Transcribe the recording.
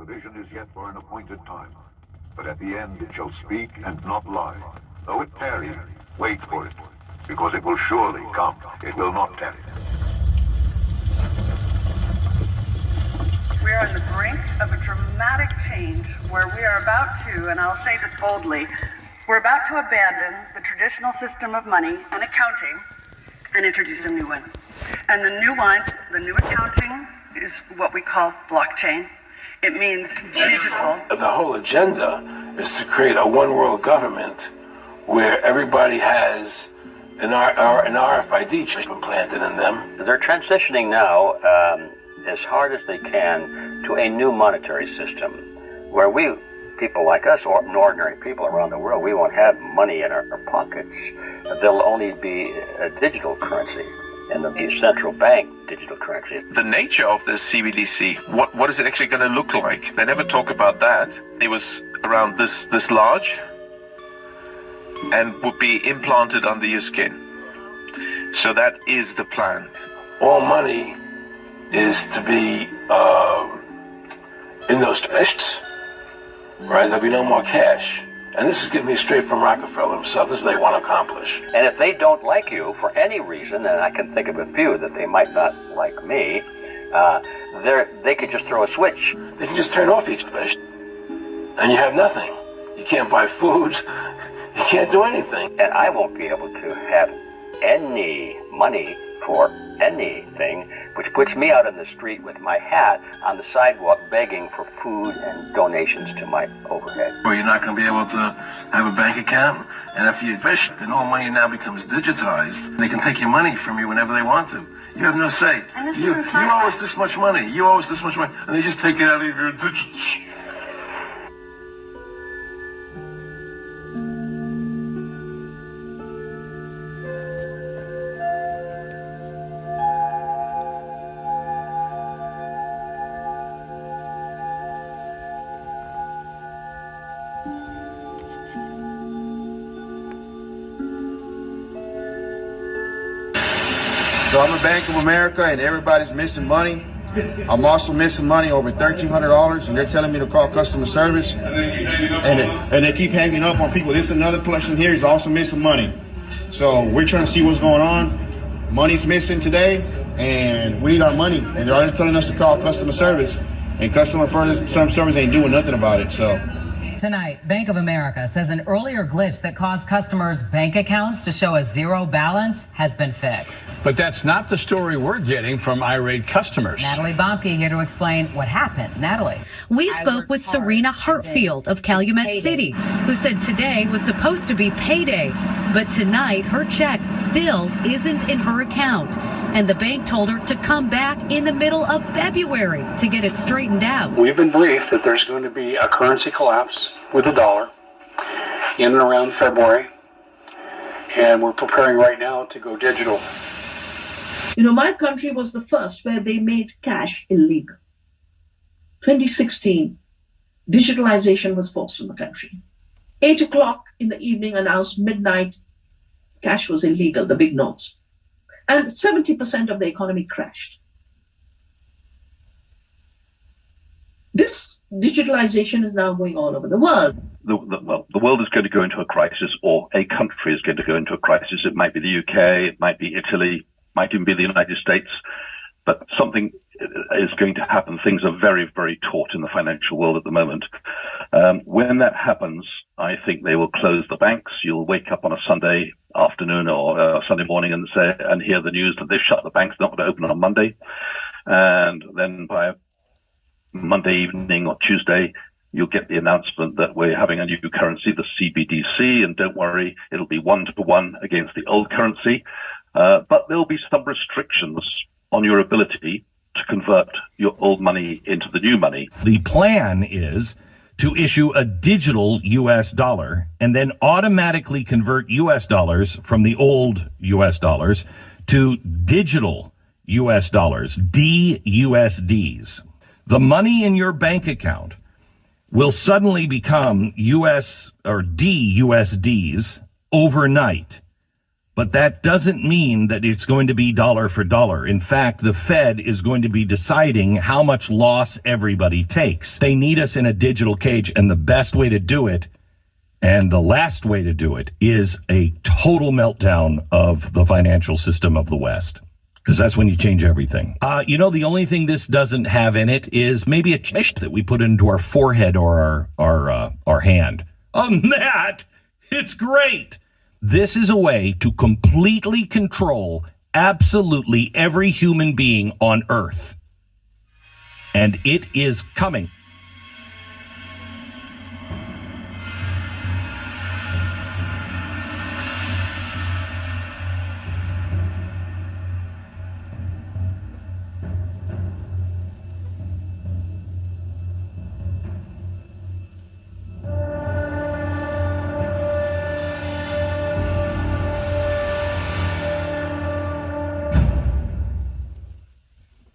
vision is yet for an appointed time, but at the end it shall speak and not lie. Though it tarry, wait for it, because it will surely come. It will not tarry. We are on the brink of a dramatic change where we are about to, and I'll say this boldly, we're about to abandon the traditional system of money and accounting and introduce a new one. And the new accounting is what we call blockchain. It means digital. The whole agenda is to create a one world government where everybody has an RFID chip implanted in them. They're transitioning now as hard as they can to a new monetary system where people like us, or ordinary people around the world, we won't have money in our pockets. There'll only be a digital currency, and there'll be a central bank digital currency. The nature of this CBDC, what is it actually going to look like? They never talk about that. It was around this large and would be implanted under your skin. So that is the plan. All money is to be in those fists, right? There'll be no more cash. And this is getting me straight from Rockefeller himself. This is what they want to accomplish. And if they don't like you for any reason, and I can think of a few that they might not like me, they could just throw a switch. They can just turn off each fish, and you have nothing. You can't buy food. You can't do anything. And I won't be able to have any money for anything, which puts me out in the street with my hat on the sidewalk begging for food and donations to my overhead. Or you're not going to be able to have a bank account, and if you fish, then all money now becomes digitized. They can take your money from you whenever they want to. You have no say. You owe us this much money. You owe us this much money, and they just take it out of your digital. So I'm a Bank of America and everybody's missing money. I'm also missing money over $1,300 and they're telling me to call customer service. And they keep hanging up on people. This is another person here is also missing money. So we're trying to see what's going on. Money's missing today and we need our money. And they're already telling us to call customer service. And customer service ain't doing nothing about it, so. Tonight, Bank of America says an earlier glitch that caused customers' bank accounts to show a zero balance has been fixed. But that's not the story we're getting from irate customers. Natalie Bomke here to explain what happened. Natalie. We spoke with Serena Hartfield of Calumet City, who said today was supposed to be payday, but tonight her check still isn't in her account. And the bank told her to come back in the middle of February to get it straightened out. We've been briefed that there's going to be a currency collapse with the dollar in and around February, and we're preparing right now to go digital. You know, my country was the first where they made cash illegal. 2016, digitalization was forced on the country. 8 o'clock in the evening announced midnight, cash was illegal, the big notes. And 70% of the economy crashed. This digitalization is now going all over the world. The world is going to go into a crisis, or a country is going to go into a crisis. It might be the UK, it might be Italy, might even be the United States, but something is going to happen. Things are very, very taut in the financial world at the moment. When that happens, I think they will close the banks. You'll wake up on a Sunday afternoon or Sunday morning and hear the news that they've shut the banks, not going to open on Monday. And then by Monday evening or Tuesday, you'll get the announcement that we're having a new currency, the CBDC, and don't worry, it'll be 1-to-1 against the old currency. But there'll be some restrictions on your ability to convert your old money into the new money. The plan is to issue a digital U.S. dollar and then automatically convert U.S. dollars from the old U.S. dollars to digital U.S. dollars, DUSDs. The money in your bank account will suddenly become U.S. or DUSDs overnight. But that doesn't mean that it's going to be dollar for dollar. In fact, the Fed is going to be deciding how much loss everybody takes. They need us in a digital cage, and the best way to do it, and the last way to do it, is a total meltdown of the financial system of the West. Because that's when you change everything. The only thing this doesn't have in it is maybe a chip that we put into our forehead or our hand. Other than that, it's great. This is a way to completely control absolutely every human being on Earth. And it is coming.